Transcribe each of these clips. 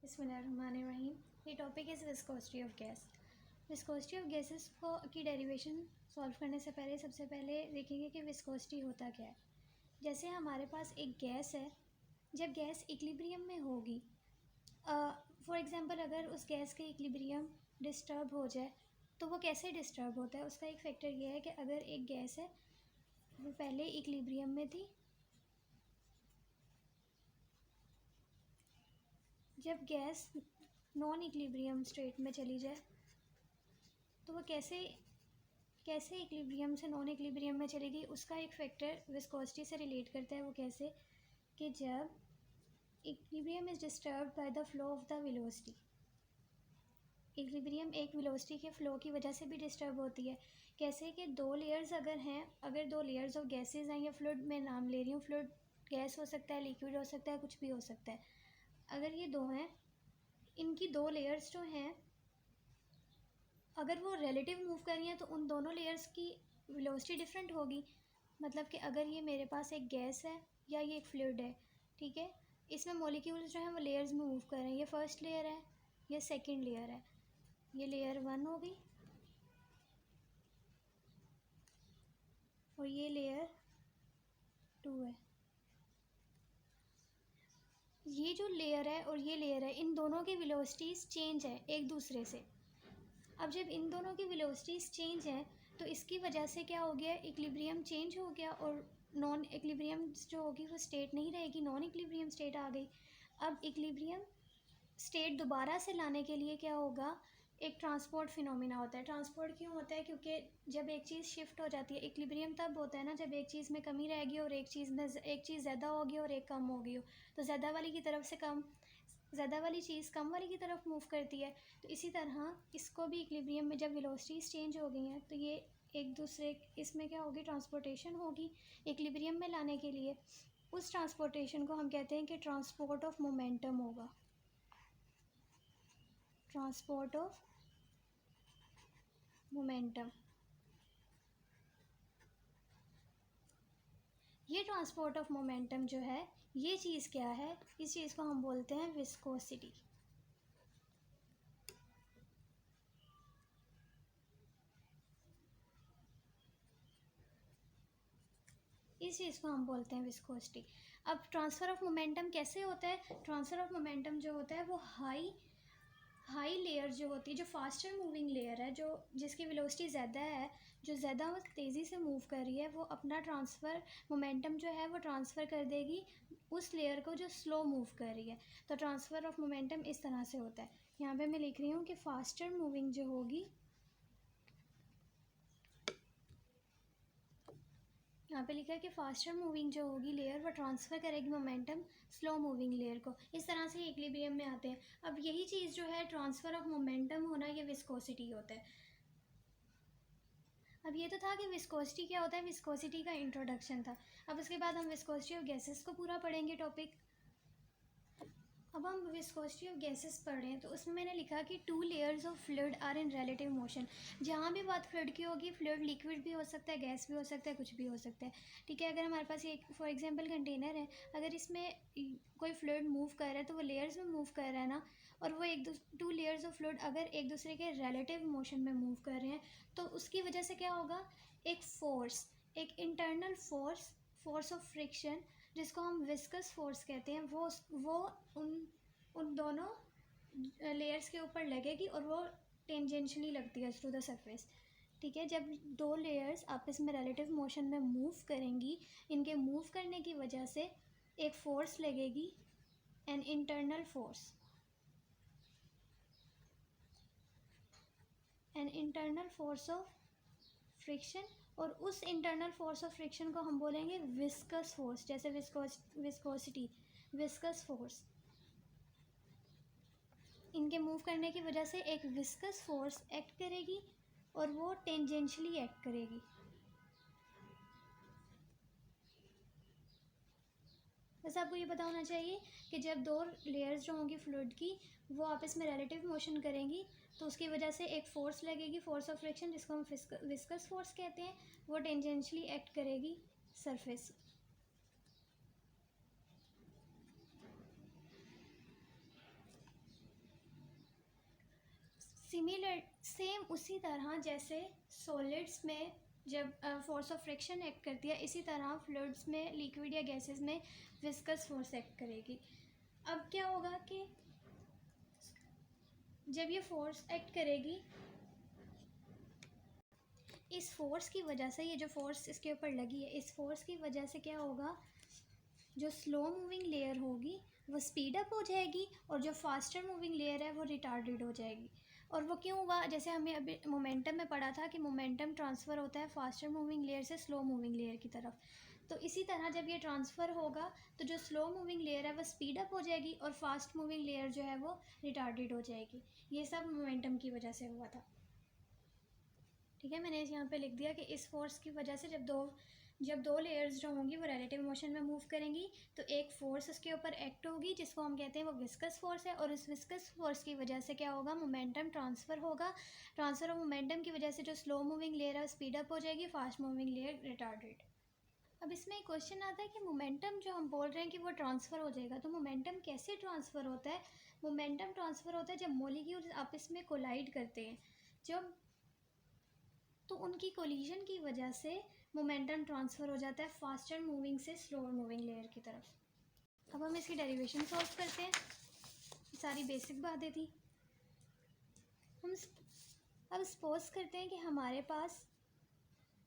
बिस्मिल्लाहिर्रहमानिर्रहीम। ये topic is viscosity of gas. Viscosity of gases को की डेरिवेशन सॉल्व करने से पहले सबसे पहले देखेंगे कि विस्कोसिटी होता क्या है। जैसे हमारे पास एक गैस है, जब गैस इक्विलिब्रियम में होगी, फॉर एग्ज़ाम्पल अगर उस गैस के इक्विलिब्रियम डिस्टर्ब हो जाए तो वो कैसे डिस्टर्ब होता है, उसका एक फैक्टर ये है कि अगर एक गैस है वो पहले इक्विलिब्रियम में थी, जब गैस नॉन इक्विलिब्रियम स्टेट में चली जाए तो वो कैसे इक्विलिब्रियम से नॉन इक्विलिब्रियम में चलेगी, उसका एक फैक्टर विस्कोसिटी से रिलेट करता है। वो कैसे कि जब equilibrium is disturbed by the flow of the velocity. Equilibrium एक वेलोसिटी के फ़्लो की वजह से भी डिस्टर्ब होती है। कैसे कि दो लेयर्स अगर हैं, अगर दो लेयर्स ऑफ गैसेज हैं या फ्लूइड, मैं नाम ले रही हूँ, फ्लूइड गैस हो सकता है, लिक्विड हो सकता है, कुछ भी हो सकता है। अगर ये दो हैं, इनकी दो लेयर्स जो हैं, अगर वो रिलेटिव मूव कर रही हैं तो उन दोनों लेयर्स की वेलोसिटी डिफरेंट होगी। मतलब कि अगर ये मेरे पास एक गैस है या ये एक फ्लूइड है, ठीक है, इसमें मॉलिक्यूल्स जो हैं वो लेयर्स में मूव कर रहे हैं। ये फर्स्ट लेयर है, ये सेकंड लेयर है, ये लेयर 1 होगी और ये लेयर 2 है। ये जो लेयर है और ये लेयर है, इन दोनों की वेलोसिटीज़ चेंज है एक दूसरे से। अब जब इन दोनों की वेलोसिटीज़ चेंज हैं तो इसकी वजह से क्या हो गया, इक्विलिब्रियम चेंज हो गया और नॉन इक्विलिब्रियम जो होगी वो स्टेट नहीं रहेगी, नॉन इक्विलिब्रियम स्टेट आ गई। अब इक्विलिब्रियम स्टेट दोबारा से लाने के लिए क्या होगा, एक ट्रांसपोर्ट फिनोमिना होता है। ट्रांसपोर्ट क्यों होता है, क्योंकि जब एक चीज़ शिफ्ट हो जाती है, इक्विलिब्रियम तब होता है ना जब एक चीज़ में कमी रहेगी और एक चीज़ ज़्यादा होगी और एक कम होगी हो, तो ज़्यादा वाली की तरफ से कम, ज़्यादा वाली चीज़ कम वाली की तरफ मूव करती है। तो इसी तरह इसको भी इक्विलिब्रियम में जब वेलोसिटीज़ चेंज हो गई हैं तो ये एक दूसरे, इसमें क्या होगी, ट्रांसपोर्टेशन होगी इक्विलिब्रियम में लाने के लिए। उस ट्रांसपोर्टेशन को हम कहते हैं कि ट्रांसपोर्ट ऑफ मोमेंटम होगा, ट्रांसपोर्ट ऑफ मोमेंटम। ये ट्रांसपोर्ट ऑफ मोमेंटम जो है, ये चीज़ क्या है, इस चीज़ को हम बोलते हैं विस्कोसिटी। इस चीज़ को हम बोलते हैं विस्कोसिटी। अब ट्रांसफ़र ऑफ मोमेंटम कैसे होता है, ट्रांसफ़र ऑफ मोमेंटम जो होता है वो हाई लेयर जो होती है, जो फास्टर मूविंग लेयर है, जो जिसकी वेलोसिटी ज़्यादा है, जो ज़्यादा तेज़ी से मूव कर रही है, वो अपना ट्रांसफ़र मोमेंटम जो है वो ट्रांसफ़र कर देगी उस लेयर को जो स्लो मूव कर रही है। तो ट्रांसफ़र ऑफ मोमेंटम इस तरह से होता है। यहाँ पे मैं लिख रही हूँ कि फास्टर मूविंग जो होगी, यहाँ पे लिखा है कि फास्टर मूविंग जो होगी लेयर वो ट्रांसफ़र करेगी मोमेंटम स्लो मूविंग लेयर को। इस तरह से इक्विलिब्रियम में आते हैं। अब यही चीज़ जो है ट्रांसफ़र ऑफ मोमेंटम होना, ये विस्कोसिटी होता है। अब ये तो था कि विस्कोसिटी क्या होता है, विस्कोसिटी का इंट्रोडक्शन था। अब उसके बाद हम विस्कोसिटी ऑफ गैसेस को पूरा पढ़ेंगे टॉपिक। अब हम विस्कोसिटी ऑफ गैसेस पढ़ रहे हैं तो उसमें मैंने लिखा कि 2 layers of fluid are in relative motion. जहाँ भी बात फ्लूइड की होगी, फ्लूइड लिक्विड भी हो सकता है, गैस भी हो सकता है, कुछ भी हो सकता है, ठीक है। अगर हमारे पास एक फॉर एग्जांपल कंटेनर है, अगर इसमें कोई फ्लूइड मूव कर रहा है तो वो लेयर्स में मूव कर रहा है ना, और वो 2 लेयर्स ऑफ फ्लूइड अगर एक दूसरे के रिलेटिव मोशन में मूव कर रहे हैं तो उसकी वजह से क्या होगा, एक फोर्स, एक इंटरनल फोर्स ऑफ फ्रिक्शन, जिसको हम विस्कस फोर्स कहते हैं, वो उन दोनों लेयर्स के ऊपर लगेगी और वो टेंजेंशियली लगती है थ्रू द सरफेस, ठीक है। जब दो लेयर्स आपस में रिलेटिव मोशन में मूव करेंगी, इनके मूव करने की वजह से एक फोर्स लगेगी, an internal force of friction, और उस इंटरनल फोर्स ऑफ फ्रिक्शन को हम बोलेंगे विस्कस फोर्स। जैसे विस्कोसिटी, विस्कस फोर्स, इनके मूव करने की वजह से एक विस्कस फोर्स एक्ट करेगी और वो टेंजेंशियली एक्ट करेगी। बस आपको ये पता होना चाहिए कि जब दो लेयर्स जो होंगी फ्लूइड की वो आपस में रिलेटिव मोशन करेंगी तो उसकी वजह से एक फोर्स लगेगी, फोर्स ऑफ फ्रिक्शन, जिसको हम विस्कस फोर्स कहते हैं, वो टेंजेंशियली एक्ट करेगी सरफेस। सेम उसी तरह जैसे सॉलिड्स में जब फोर्स ऑफ फ्रिक्शन एक्ट करती है, इसी तरह फ्लूइड्स में, लिक्विड या गैसेस में विस्कस फोर्स एक्ट करेगी। अब क्या होगा कि जब ये फोर्स एक्ट करेगी, इस फोर्स की वजह से, ये जो फोर्स इसके ऊपर लगी है, इस फोर्स की वजह से क्या होगा, जो स्लो मूविंग लेयर होगी वो स्पीड अप हो जाएगी और जो फास्टर मूविंग लेयर है वो रिटार्डेड हो जाएगी। और वो क्यों हुआ, जैसे हमें अभी मोमेंटम में पढ़ा था कि मोमेंटम ट्रांसफ़र होता है फास्टर मूविंग लेयर से स्लो मूविंग लेयर की तरफ। तो इसी तरह जब ये ट्रांसफ़र होगा तो जो स्लो मूविंग लेयर है वो स्पीड अप हो जाएगी और फास्ट मूविंग लेयर जो है वो रिटार्डेड हो जाएगी। ये सब मोमेंटम की वजह से हुआ था। ठीक है, मैंने यहाँ पे लिख दिया कि इस फोर्स की वजह से जब दो लेयर्स जो होंगी वो रिलेटिव मोशन में मूव करेंगी तो एक फोर्स उसके ऊपर एक्ट होगी जिसको हम कहते हैं वो विस्कस फोर्स है, और उस विस्कस फोर्स की वजह से क्या होगा, मोमेंटम ट्रांसफ़र होगा। ट्रांसफ़र ऑफ मोमेंटम की वजह से जो स्लो मूविंग लेयर है स्पीड अप हो जाएगी, फास्ट मूविंग लेयर रिटार्डेड। अब इसमें एक क्वेश्चन आता है कि मोमेंटम जो हम बोल रहे हैं कि वो ट्रांसफ़र हो जाएगा, तो मोमेंटम कैसे ट्रांसफ़र होता है। मोमेंटम ट्रांसफ़र होता है जब मॉलिक्यूल्स आपस में कोलाइड करते हैं, जब तो उनकी कोलिजन की वजह से मोमेंटम ट्रांसफ़र हो जाता है फास्टर मूविंग से स्लोअर मूविंग लेयर की तरफ। अब हम इसकी डेरिवेशन सॉल्व करते हैं, सारी बेसिक बातें थी। हम अब सपोज करते हैं कि हमारे पास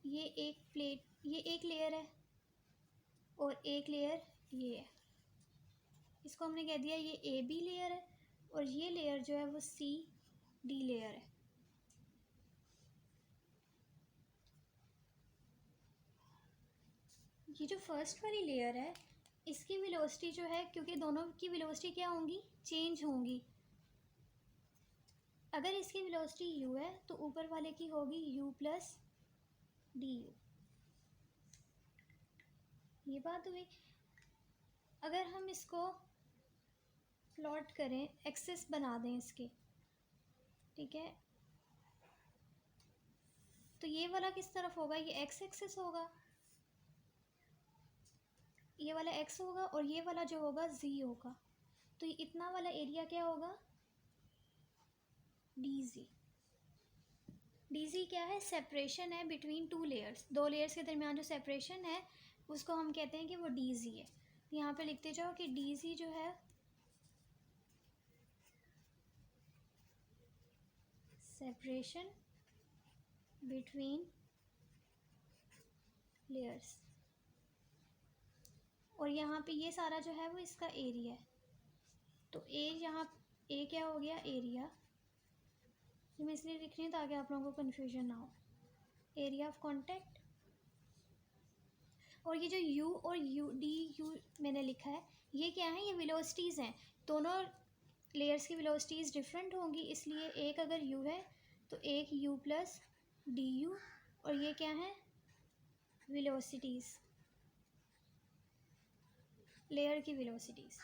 ये एक लेयर है और एक लेयर ये है। इसको हमने कह दिया ये ए बी लेयर है और ये लेयर जो है वो सी डी लेयर है। ये जो फर्स्ट वाली लेयर है इसकी वेलोसिटी जो है, क्योंकि दोनों की वेलोसिटी क्या होंगी, चेंज होंगी। अगर इसकी वेलोसिटी u है तो ऊपर वाले की होगी u प्लस डी यू। ये बात हुई। अगर हम इसको प्लॉट करें, एक्सेस बना दें इसके, ठीक है, तो ये वाला किस तरफ होगा, ये एक्स एक्सेस होगा, ये वाला x होगा और ये वाला जो होगा z होगा। तो ये इतना वाला एरिया क्या होगा, dz। dz क्या है, सेपरेशन है बिटवीन टू लेयर्स, दो लेयर्स के दरमियान जो सेपरेशन है उसको हम कहते हैं कि वो dz है। यहाँ पे लिखते जाओ कि dz जो है सेपरेशन बिटवीन लेयर्स, और यहाँ पे ये सारा जो है वो इसका एरिया है। तो यहाँ ए क्या हो गया, एरिया। ये मैं इसलिए लिख रही हूँ ताकि आप लोगों को कन्फ्यूजन ना हो। एरिया ऑफ कॉन्टैक्ट, और ये जो u और du मैंने लिखा है, ये क्या है, ये वेलोसिटीज़ हैं। दोनों लेयर्स की वेलोसिटीज़ डिफरेंट होंगी, इसलिए एक अगर u है तो एक u प्लस डी यू, और ये क्या है, वेलोसिटीज़, लेयर की वेलोसिटीज़।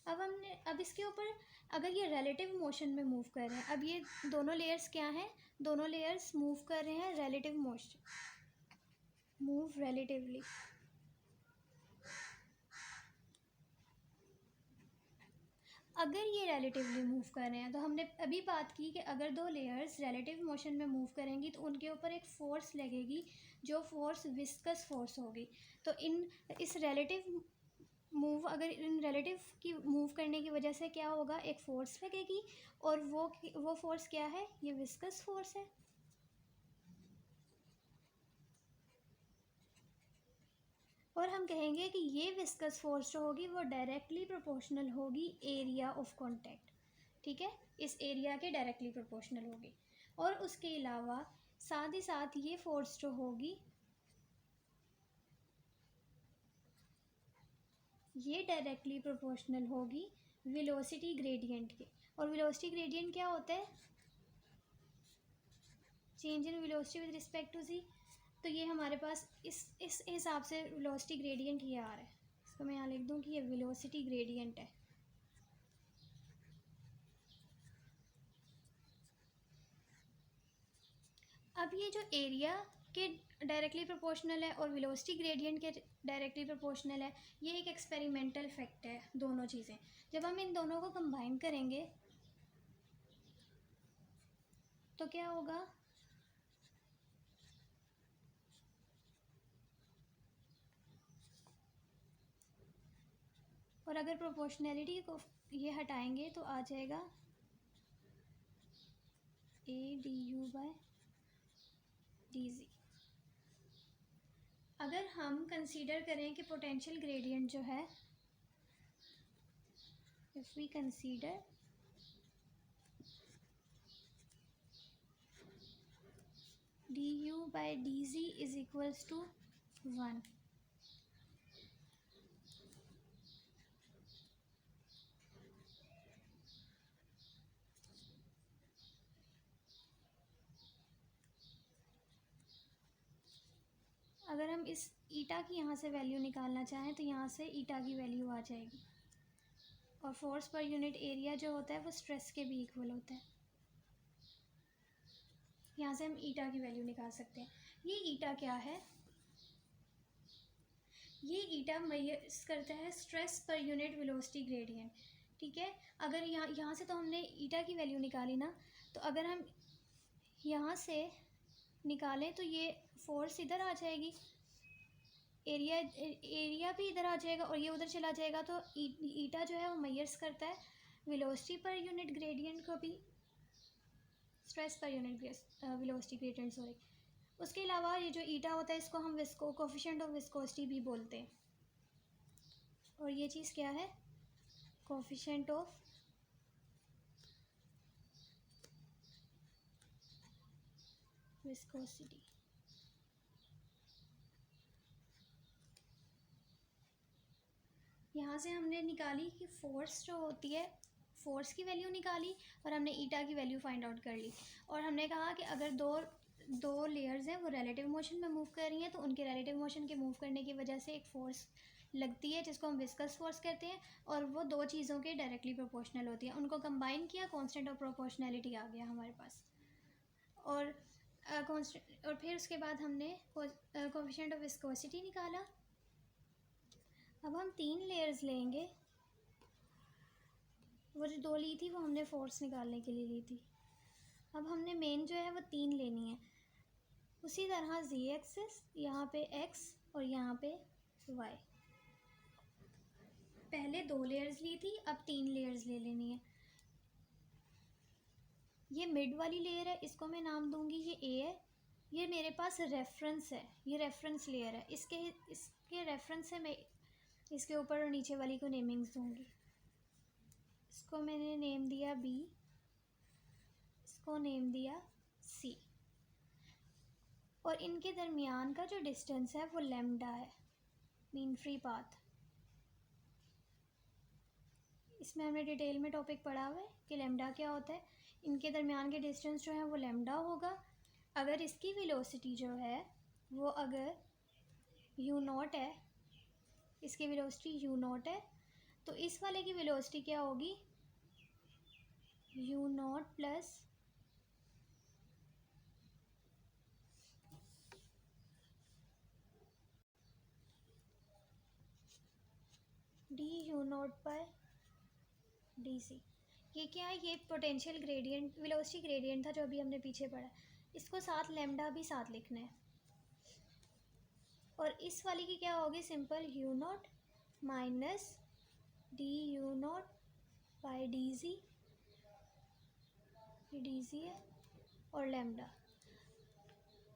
अब इसके ऊपर अगर ये रिलेटिव मोशन में मूव कर रहे हैं, अब ये दोनों लेयर्स क्या हैं, दोनों लेयर्स मूव कर रहे हैं रिलेटिव मोशन, मूव रिलेटिवली। अगर ये रिलेटिवली मूव कर रहे हैं तो हमने अभी बात की कि अगर दो लेयर्स रिलेटिव मोशन में मूव करेंगी तो उनके ऊपर एक फ़ोर्स लगेगी, जो फोर्स विस्कस फोर्स होगी। तो इस रिलेटिव मूव, अगर इन रिलेटिव की मूव करने की वजह से क्या होगा, एक फ़ोर्स लगेगी, और वो फोर्स क्या है, ये विस्कस फोर्स है। और हम कहेंगे कि ये विस्कस फोर्स जो होगी वो डायरेक्टली प्रोपोर्शनल होगी एरिया ऑफ कांटेक्ट। ठीक है, इस एरिया के डायरेक्टली प्रोपोर्शनल होगी। और उसके अलावा साथ ही साथ ये फोर्स जो होगी ये डायरेक्टली प्रोपोर्शनल होगी वेलोसिटी ग्रेडियंट के। और वेलोसिटी ग्रेडियंट क्या होता है, change in velocity with respect to Z. तो ये हमारे पास इस हिसाब से वेलोसिटी ग्रेडियंट ये आ रहा है। इसको मैं यहाँ लिख दूँ कि ये वेलोसिटी ग्रेडियंट है। अब ये जो एरिया के डायरेक्टली प्रोपोर्शनल है और वेलोसिटी ग्रेडियंट के डायरेक्टली प्रोपोर्शनल है, ये एक एक्सपेरिमेंटल फैक्ट है। दोनों चीज़ें जब हम इन दोनों को कंबाइन करेंगे तो क्या होगा, और अगर प्रोपोर्शनैलिटी को ये हटाएंगे तो आ जाएगा a d u by d g. अगर हम कंसीडर करें कि पोटेंशियल ग्रेडियंट जो है, if we consider d u by d g is equals to 1, अगर हम इस ईटा की यहाँ से वैल्यू निकालना चाहें तो यहाँ से ईटा की वैल्यू आ जाएगी, और फोर्स पर यूनिट एरिया जो होता है वो स्ट्रेस के भी इक्वल होता है। यहाँ से हम ईटा की वैल्यू निकाल सकते हैं। ये ईटा क्या है, ये ईटा मेजर करता है stress per unit velocity gradient, ठीक है। अगर यहाँ से तो हमने ईटा की वैल्यू निकाली ना, तो अगर हम यहाँ से निकालें तो ये फोर्स इधर आ जाएगी, एरिया भी इधर आ जाएगा और ये उधर चला जाएगा, तो ईटा जो है वो मेजर्स करता है वेलोसिटी पर यूनिट ग्रेडियंट को भी, stress per unit velocity gradient sorry. उसके अलावा ये जो ईटा होता है इसको हम कोफिशिएंट ऑफ विस्कोसिटी भी बोलते हैं, और ये चीज़ क्या है, कोफिशिएंट ऑफ विस्कोसिटी। यहाँ से हमने निकाली कि फोर्स जो होती है, फोर्स की वैल्यू निकाली और हमने ईटा की वैल्यू फाइंड आउट कर ली, और हमने कहा कि अगर दो लेयर्स हैं वो रिलेटिव मोशन में मूव कर रही हैं तो उनके रिलेटिव मोशन के मूव करने की वजह से एक फ़ोर्स लगती है जिसको हम विस्कस फोर्स कहते हैं, और वो दो चीज़ों के डायरेक्टली प्रोपोर्शनल होती है। उनको कंबाइन किया, कांस्टेंट ऑफ प्रोपोर्शनैलिटी आ गया हमारे पास, और कांस्टेंट, और फिर उसके बाद हमने कोफिशिएंट ऑफ विस्कोसिटी निकाला। अब हम 3 लेयर्स लेंगे, वो जो 2 ली थी वो हमने फोर्स निकालने के लिए ली थी। अब हमने मेन जो है वो 3 लेनी है। उसी तरह z एक्सिस, यहाँ पे x और यहाँ पे y। पहले 2 लेयर्स ली थी, अब 3 लेयर्स ले लेनी है। ये मिड वाली लेयर है, इसको मैं नाम दूंगी ये a है। ये मेरे पास रेफरेंस है, ये रेफरेंस लेयर है, इसके रेफरेंस से मैं इसके ऊपर और नीचे वाली को नेमिंग्स दूंगी। इसको मैंने नेम दिया b, इसको नेम दिया c, और इनके दरमियान का जो डिस्टेंस है वो लैम्डा है, मीन फ्री पाथ। इसमें हमने डिटेल में टॉपिक पढ़ा हुआ है कि लैम्डा क्या होता है। इनके दरमियान के डिस्टेंस जो है वो लैम्डा होगा। अगर इसकी वेलोसिटी जो है वो अगर यू नॉट है, इसकी वेलोसिटी यू नॉट है, तो इस वाले की वेलोसिटी क्या होगी, u naught plus d u naught by d c. ये क्या है, ये पोटेंशियल ग्रेडियंट, वेलोसिटी ग्रेडियंट था जो अभी हमने पीछे पढ़ा। इसको साथ लैम्डा भी साथ लिखना है, और इस वाली की क्या होगी, simple you not minus D u not by D G, D G है, और लैम्डा।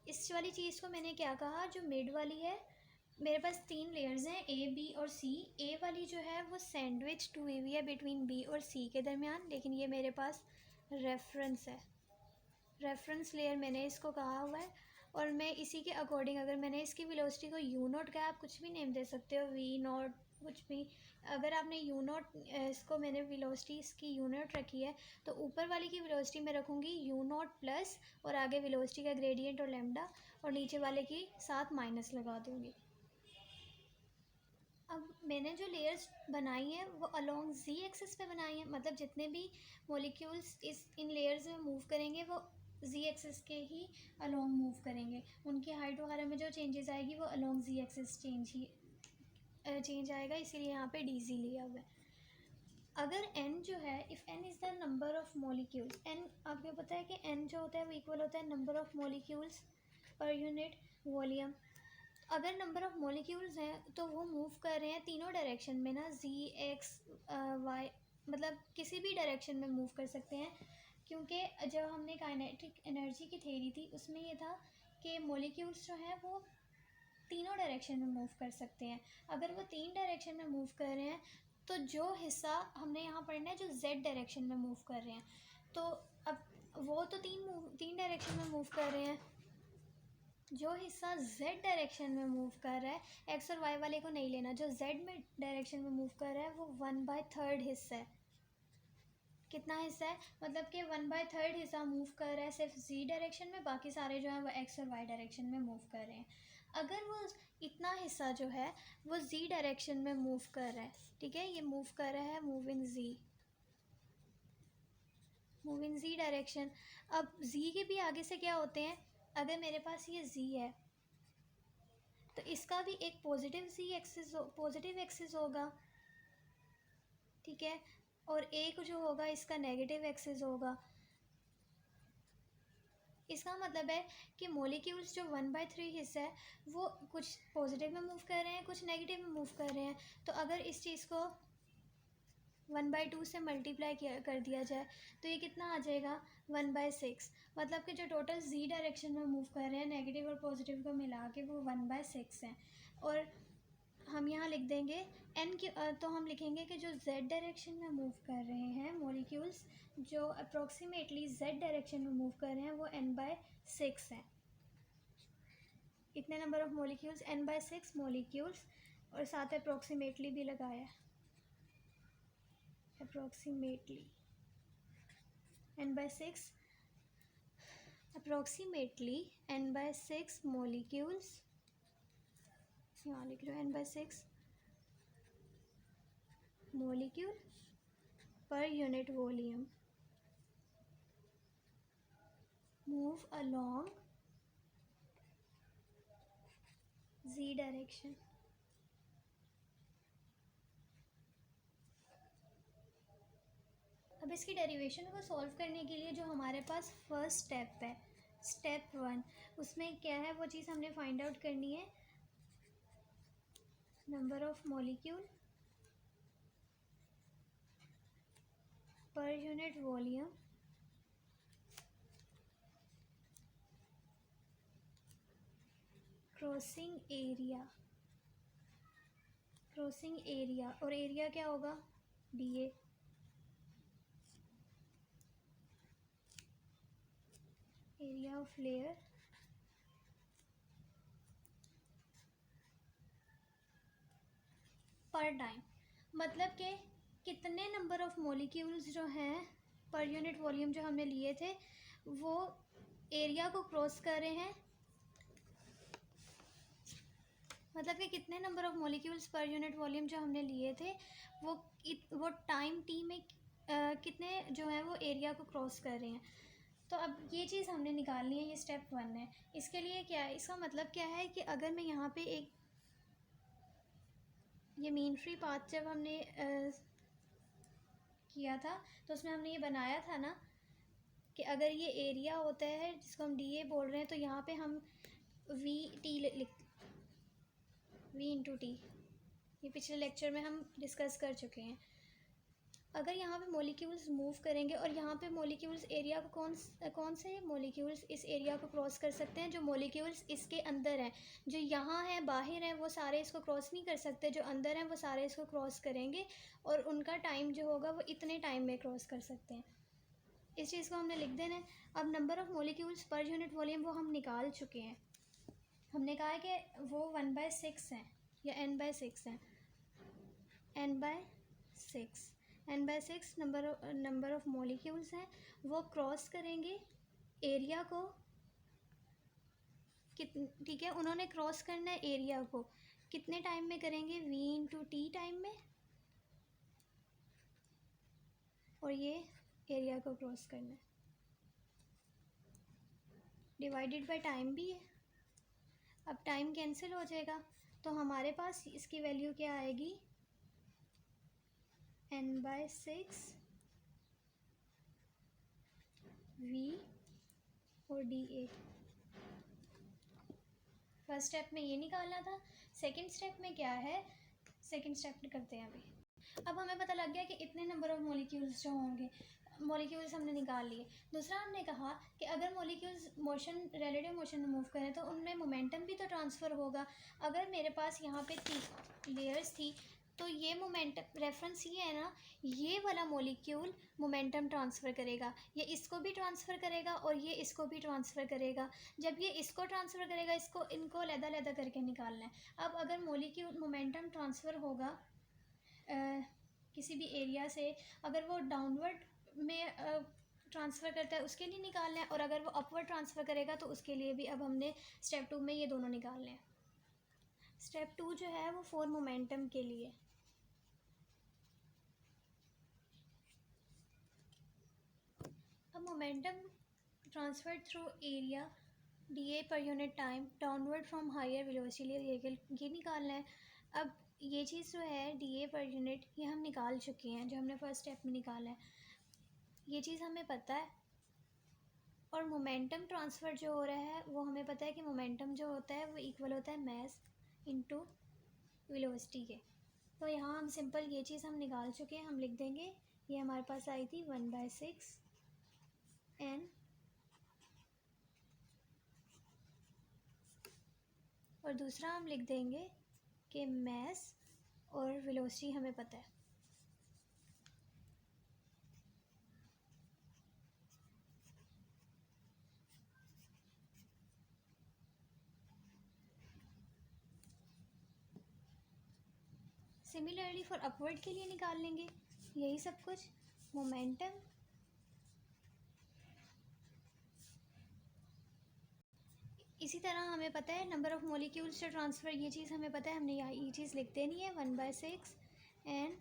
इस वाली चीज़ को मैंने क्या कहा, जो मिड वाली है, मेरे पास 3 लेयर्स हैं ए बी और सी। ए वाली जो है वो सैंडविच टू हुई है बिटवीन बी और सी के दरमियान, लेकिन ये मेरे पास रेफरेंस है, रेफरेंस लेयर मैंने इसको कहा हुआ है, और मैं इसी के अकॉर्डिंग, अगर मैंने इसकी वेलोसिटी को यू नॉट का, आप कुछ भी नेम दे सकते हो, वी नॉट, कुछ भी। अगर आपने यू नॉट, इसको मैंने वेलोसिटी इसकी यू नॉट रखी है, तो ऊपर वाली की वेलोसिटी मैं रखूँगी यू नॉट प्लस, और आगे वेलोसिटी का ग्रेडियंट और लैम्डा, और नीचे वाले की साथ माइनस लगा दूँगी। अब मैंने जो लेयर्स बनाई हैं वो अलोंग जी एक्सिस पे बनाई हैं, मतलब जितने भी मॉलिक्यूल्स इन लेयर्स में मूव करेंगे वो जी एक्सिस के ही अलोंग मूव करेंगे। उनकी हाइट वगैरह में जो चेंजेस आएगी वो अलोंग जी एक्सिस चेंज आएगा, इसीलिए यहाँ पे डी जी लिया हुआ है। अगर n जो है, if n is the number of molecules, n आपको पता है कि n जो होता है वो इक्वल होता है number of molecules per unit volume. अगर नंबर ऑफ मॉलिक्यूल्स हैं तो वो मूव कर रहे हैं तीनों डायरेक्शन में ना, z x y, मतलब किसी भी डायरेक्शन में मूव कर सकते हैं। क्योंकि जब हमने काइनेटिक एनर्जी की थ्योरी थी उसमें ये था कि मॉलिक्यूल्स जो हैं वो तीनों डायरेक्शन में मूव कर सकते हैं। अगर वो तीन डायरेक्शन में मूव कर रहे हैं तो जो हिस्सा हमने यहाँ पढ़ना है जो z डायरेक्शन में मूव कर रहे हैं, तो अब वो तो तीन डायरेक्शन में मूव कर रहे हैं। जो हिस्सा z डायरेक्शन में मूव कर रहा है, x और y वाले को नहीं लेना, जो z में डायरेक्शन में मूव कर रहा है वो 1/3 हिस्सा है। कितना हिस्सा है, मतलब कि 1/3 हिस्सा मूव कर रहा है सिर्फ z डायरेक्शन में, बाकी सारे जो हैं वो x और y डायरेक्शन में मूव कर रहे हैं। अगर वो इतना हिस्सा जो है वो z डायरेक्शन में मूव कर रहा है, ठीक है, ये मूव कर रहा है मूव इन z डायरेक्शन। अब z के भी आगे से क्या होते हैं, अगर मेरे पास ये z है तो इसका भी एक पॉजिटिव एक्सिस होगा, ठीक है, और एक जो होगा इसका नेगेटिव एक्सिस होगा। इसका मतलब है कि मॉलिक्यूल्स जो 1/3 हिस्सा है वो कुछ पॉजिटिव में मूव कर रहे हैं, कुछ नेगेटिव में मूव कर रहे हैं। तो अगर इस चीज़ को 1/2 से मल्टीप्लाई कर दिया जाए तो ये कितना आ जाएगा, 1/6। मतलब कि जो टोटल z डायरेक्शन में मूव कर रहे हैं नेगेटिव और पॉजिटिव को मिला के वो 1/6 हैं। और हम यहाँ लिख देंगे n की, तो हम लिखेंगे कि जो z डायरेक्शन में मूव कर रहे हैं मॉलिक्यूल्स, जो अप्रोक्सीमेटली z डायरेक्शन में मूव कर रहे हैं वो n/6 हैं। इतने number of molecules, n/6 molecules, और साथ अप्रोक्सीमेटली भी लगाया है, approximately n/6, approximately n/6 molecules, यहाँ लिख लो n/6 molecule per unit volume move along z direction। अब इसकी डेरिवेशन को सॉल्व करने के लिए जो हमारे पास फर्स्ट स्टेप है, स्टेप 1, उसमें क्या है वो चीज़ हमने फाइंड आउट करनी है, number of molecule per unit volume crossing area, और एरिया क्या होगा, dA, एरिया ऑफ लेयर पर टाइम। मतलब कि कितने नंबर ऑफ मॉलिक्यूल्स जो हैं पर यूनिट वॉल्यूम जो हमने लिए थे वो एरिया को क्रॉस कर रहे हैं, मतलब कि कितने number of molecules per unit volume जो हमने लिए थे वो टाइम टी में कितने जो है वो एरिया को क्रॉस कर रहे हैं। तो अब ये चीज़ हमने निकालनी है, ये स्टेप 1 है। इसके लिए क्या है, इसका मतलब क्या है कि अगर मैं यहाँ पे एक, ये मीन फ्री पाथ जब हमने किया था तो उसमें हमने ये बनाया था ना कि अगर ये एरिया होता है जिसको हम डी ए बोल रहे हैं तो यहाँ पे हम वी इंटू टी, ये पिछले लेक्चर में हम डिस्कस कर चुके हैं। अगर यहाँ पे मॉलिक्यूल्स मूव करेंगे और यहाँ पे मॉलिक्यूल्स एरिया को कौन से मॉलिक्यूल्स इस एरिया को क्रॉस कर सकते हैं, जो मॉलिक्यूल्स इसके अंदर हैं, जो यहाँ हैं बाहर हैं वो सारे इसको क्रॉस नहीं कर सकते, जो अंदर हैं वो सारे इसको क्रॉस करेंगे और उनका टाइम जो होगा वो इतने टाइम में क्रॉस कर सकते हैं। इस चीज़ को हमने लिख देना है। अब number of molecules per unit volume वो हम निकाल चुके हैं, हमने कहा है कि वो 1/6 हैं या n/6 हैं, n/6 नंबर ऑफ़ मॉलिक्यूल्स हैं, वो क्रॉस करेंगे एरिया को, ठीक है, उन्होंने क्रॉस करना है एरिया को कितने टाइम में करेंगे, v इंटू टी टाइम में, और ये एरिया को क्रॉस करना है, डिवाइडेड बाय टाइम भी है। अब टाइम कैंसिल हो जाएगा तो हमारे पास इसकी वैल्यू क्या आएगी, n/6 v और dA। फर्स्ट स्टेप में ये निकालना था। सेकंड स्टेप में क्या है, सेकंड स्टेप करते हैं अभी। अब हमें पता लग गया कि इतने नंबर ऑफ मॉलिक्यूल्स जो होंगे, मॉलिक्यूल्स हमने निकाल लिए। दूसरा हमने कहा कि अगर मॉलिक्यूल्स मोशन, रिलेटिव मोशन में मूव करें तो उनमें मोमेंटम भी तो ट्रांसफ़र होगा। अगर मेरे पास यहाँ पे लेयर्स थी तो ये मोमेंटम, रेफरेंस ये है ना, ये वाला मॉलिक्यूल मोमेंटम ट्रांसफ़र करेगा, ये इसको भी ट्रांसफ़र करेगा और ये इसको भी ट्रांसफ़र करेगा। जब ये इसको ट्रांसफ़र करेगा, इनको अलग-अलग करके निकालना है। अब अगर मॉलिक्यूल मोमेंटम ट्रांसफ़र होगा किसी भी एरिया से, अगर वो डाउनवर्ड में ट्रांसफ़र करता है उसके लिए निकालना है, और अगर वो अपवर्ड ट्रांसफ़र करेगा तो उसके लिए भी अब हमने स्टेप 2 में ये दोनों निकालने हैं। स्टेप 2 जो है वो फॉर मोमेंटम के लिए। अब momentum transfer through area dA पर unit time downward from higher velocity, ये निकालना है। अब ये चीज़ जो है dA पर यूनिट, ये हम निकाल चुके हैं, जो हमने फर्स्ट स्टेप में निकाला है, ये चीज़ हमें पता है। और मोमेंटम ट्रांसफ़र जो हो रहा है वो हमें पता है कि मोमेंटम जो होता है वो इक्वल होता है मास इनटू वेलोसिटी के। तो यहाँ हम सिंपल ये चीज़ हम निकाल चुके हैं, हम लिख देंगे, ये हमारे पास आई थी 1/6 n, और दूसरा हम लिख देंगे कि मास और वेलोसिटी हमें पता है। सिमिलरली फॉर अपवर्ड के लिए निकाल लेंगे यही सब कुछ। मोमेंटम इसी तरह हमें पता है number of molecules to transfer, ये चीज़ हमें पता है, हमने यहाँ ये चीज़ लिख देनी है 1/6 n,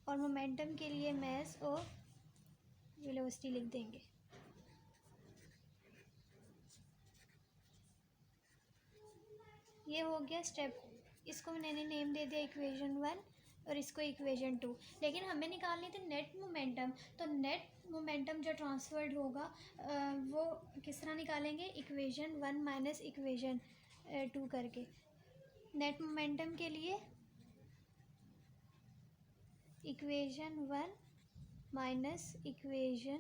और मोमेंटम के लिए मास और वेलोसिटी लिख देंगे। ये हो गया स्टेप, इसको मैंने नेम दे दिया इक्वेशन 1 और इसको इक्वेशन 2। लेकिन हमें निकालनी थी नेट मोमेंटम, तो नेट मोमेंटम जो ट्रांसफर्ड होगा वो किस तरह निकालेंगे, इक्वेशन 1 माइनस इक्वेशन 2 करके। नेट मोमेंटम के लिए इक्वेशन 1 माइनस इक्वेशन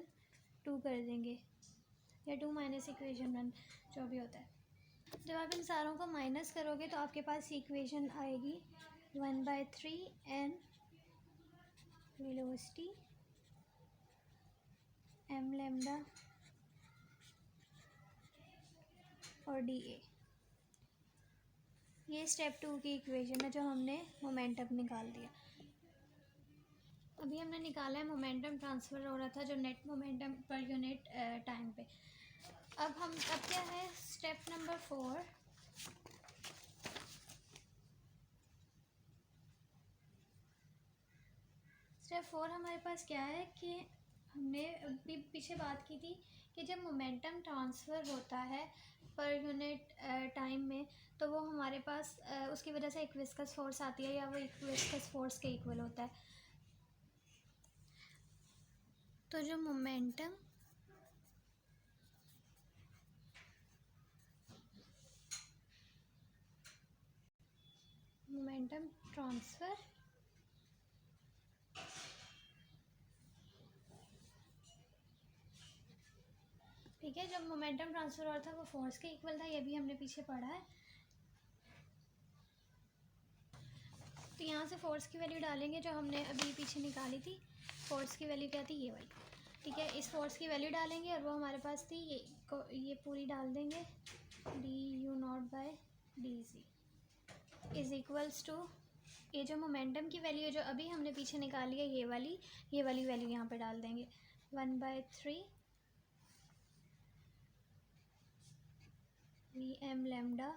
2 कर देंगे, या 2 माइनस इक्वेशन 1 जो भी होता है। जब आप इन सारों को माइनस करोगे तो आपके पास इक्वेशन आएगी 1/3 n वेलोसिटी m लैम्डा और dA। ये स्टेप 2 की इक्वेशन है जो हमने मोमेंटम निकाल दिया। अभी हमने निकाला है मोमेंटम ट्रांसफ़र हो रहा था जो नेट मोमेंटम पर यूनिट टाइम पे। अब क्या है स्टेप नंबर 4। स्टेप 4 हमारे पास क्या है कि हमने अभी पीछे बात की थी कि जब मोमेंटम ट्रांसफ़र होता है पर यूनिट टाइम में, तो वो हमारे पास उसकी वजह से एक विस्कस फोर्स आती है, या वो एक विस्कस फोर्स के इक्वल होता है। तो जो मोमेंटम ट्रांसफ़र ठीक है, जब मोमेंटम ट्रांसफ़र हो रहा था वो फोर्स के इक्वल था, ये भी हमने पीछे पढ़ा है। तो यहाँ से फोर्स की वैल्यू डालेंगे जो हमने अभी पीछे निकाली थी। फोर्स की वैल्यू क्या थी, ये वाली, ठीक है। इस फोर्स की वैल्यू डालेंगे और वो हमारे पास थी, ये पूरी डाल देंगे, du0/dc इज़ इक्वल्स टू, ये जो मोमेंटम की वैल्यू है जो अभी हमने पीछे निकाली है, ये वाली वैल्यू यहाँ पे डाल देंगे 1/3 Vm लैम्डा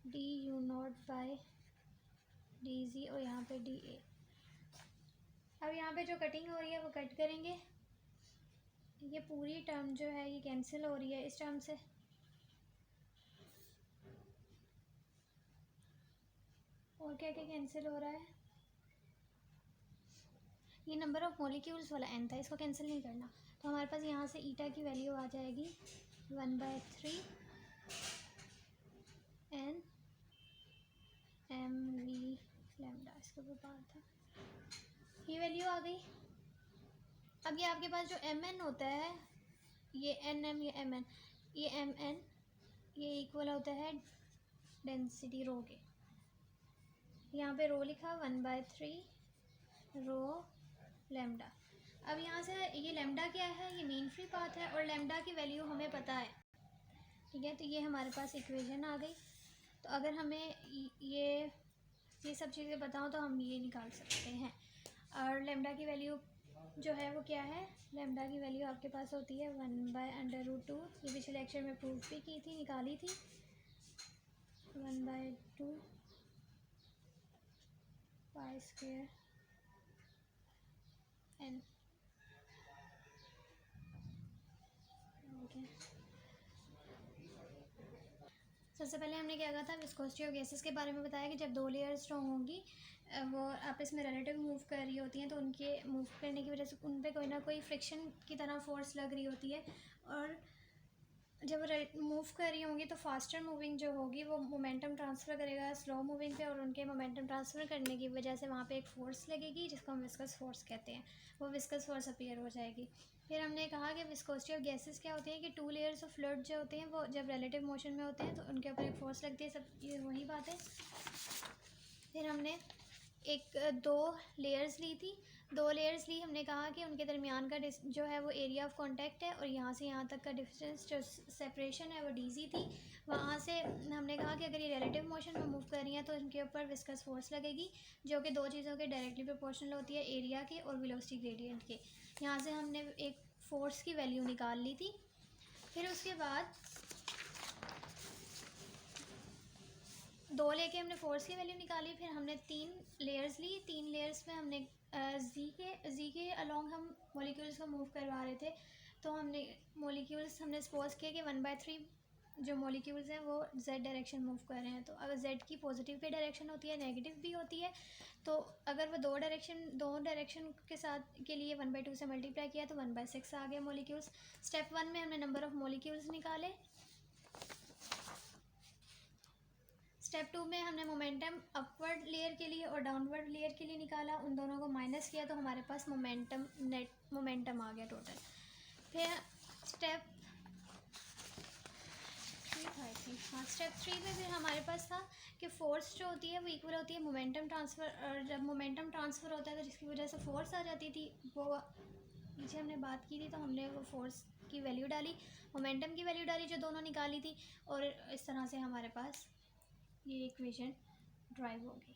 du0/dc और यहाँ पे dA। अब यहाँ पे जो कटिंग हो रही है वो कट करेंगे, ये पूरी टर्म जो है ये कैंसिल हो रही है इस टर्म से, और क्या क्या कैंसिल हो रहा है, ये नंबर ऑफ़ मॉलिक्यूल्स वाला n था, इसको कैंसिल नहीं करना। तो हमारे पास यहाँ से ईटा की वैल्यू आ जाएगी 1/3 n mv लैम्डा, इसके ऊपर बार था, ये वैल्यू आ गई। अब ये आपके पास जो mn होता है, ये nm, ये mn, ये mn, ये इक्वल होता है डेंसिटी रो के। यहाँ पे रो लिखा 1/3 रो लैम्डा। अब यहाँ से ये लैम्डा क्या है, ये मीन फ्री पाथ है और लैम्डा की वैल्यू हमें पता है, ठीक है। तो ये हमारे पास इक्वेशन आ गई। तो अगर हमें ये सब चीज़ें बताऊँ तो हम ये निकाल सकते हैं। और लैम्डा की वैल्यू जो है वो क्या है, लैम्डा की वैल्यू आपके पास होती है 1/√2। ये पिछले लेक्चर में प्रूफ भी की थी, निकाली थी, 1/2 पाई स्क्वायर n। सबसे पहले हमने क्या कहा था, विस्कोसिटी ऑफ गैसेस के बारे में बताया कि जब दो लेयर्स जो होंगी वो आपस में रिलेटिव मूव कर रही होती हैं, तो उनके मूव करने की वजह से उन पे कोई ना कोई फ्रिक्शन की तरह फोर्स लग रही होती है। और जब मूव कर रही होंगी तो फास्टर मूविंग जो होगी वो मोमेंटम ट्रांसफ़र करेगा स्लो मूविंग पे, और उनके मोमेंटम ट्रांसफ़र करने की वजह से वहाँ पे एक फ़ोर्स लगेगी जिसको हम विस्कस फोर्स कहते हैं, वो विस्कस फोर्स अपीयर हो जाएगी। फिर हमने कहा कि विस्कोसिटी ऑफ गैसेस क्या होती है कि टू लेयर्स ऑफ फ्लूइड जो होते हैं वो जब रिलेटिव मोशन में होते हैं तो उनके ऊपर एक फ़ोर्स लगती है, सब ये वही बात है। फिर हमने दो लेयर्स ली थी, दो लेयर्स ली, हमने कहा कि उनके दरमियान का जो है वो एरिया ऑफ कांटेक्ट है, और यहाँ से यहाँ तक का डिस्टेंस जो सेपरेशन है वो डीजी थी। वहाँ से हमने कहा कि अगर ये रिलेटिव मोशन में मूव कर रही हैं तो इनके ऊपर विस्कस फोर्स लगेगी, जो कि दो चीज़ों के डायरेक्टली प्रोपोर्शनल होती है, एरिया के और वेलोसिटी ग्रेडियंट के। यहाँ से हमने एक फोर्स की वैल्यू निकाल ली थी। फिर उसके बाद दो लेके हमने फोर्स की वैल्यू निकाली। फिर हमने तीन लेयर्स ली, तीन लेयर्स में हमने जी के अलोंग हम मॉलिक्यूल्स को मूव करवा रहे थे। तो हमने मॉलिक्यूल्स हमने सपोज किया कि 1/3 जो मॉलिक्यूल्स हैं वो z डायरेक्शन मूव कर रहे हैं। तो अगर z की पॉजिटिव भी डायरेक्शन होती है, नेगेटिव भी होती है, तो अगर वो दो डायरेक्शन के साथ के लिए 1/2 से मल्टीप्लाई किया तो 1/6 आ गया मॉलिक्यूल्स। स्टेप 1 में हमने नंबर ऑफ़ मॉलिक्यूल्स निकाले। स्टेप 2 में हमने मोमेंटम अपवर्ड लेयर के लिए और डाउनवर्ड लेयर के लिए निकाला, उन दोनों को माइनस किया तो हमारे पास नेट मोमेंटम आ गया टोटल। फिर स्टेप 3 में फिर हमारे पास था कि फोर्स जो होती है वो इक्वल होती है मोमेंटम ट्रांसफ़र, और जब मोमेंटम ट्रांसफ़र होता है तो जिसकी वजह से फोर्स आ जाती थी, वो पीछे हमने बात की थी, तो हमने वो फोर्स की वैल्यू डाली, मोमेंटम की वैल्यू डाली जो दोनों निकाली थी, और इस तरह से हमारे पास ये इक्वेशन ड्राइव होगी।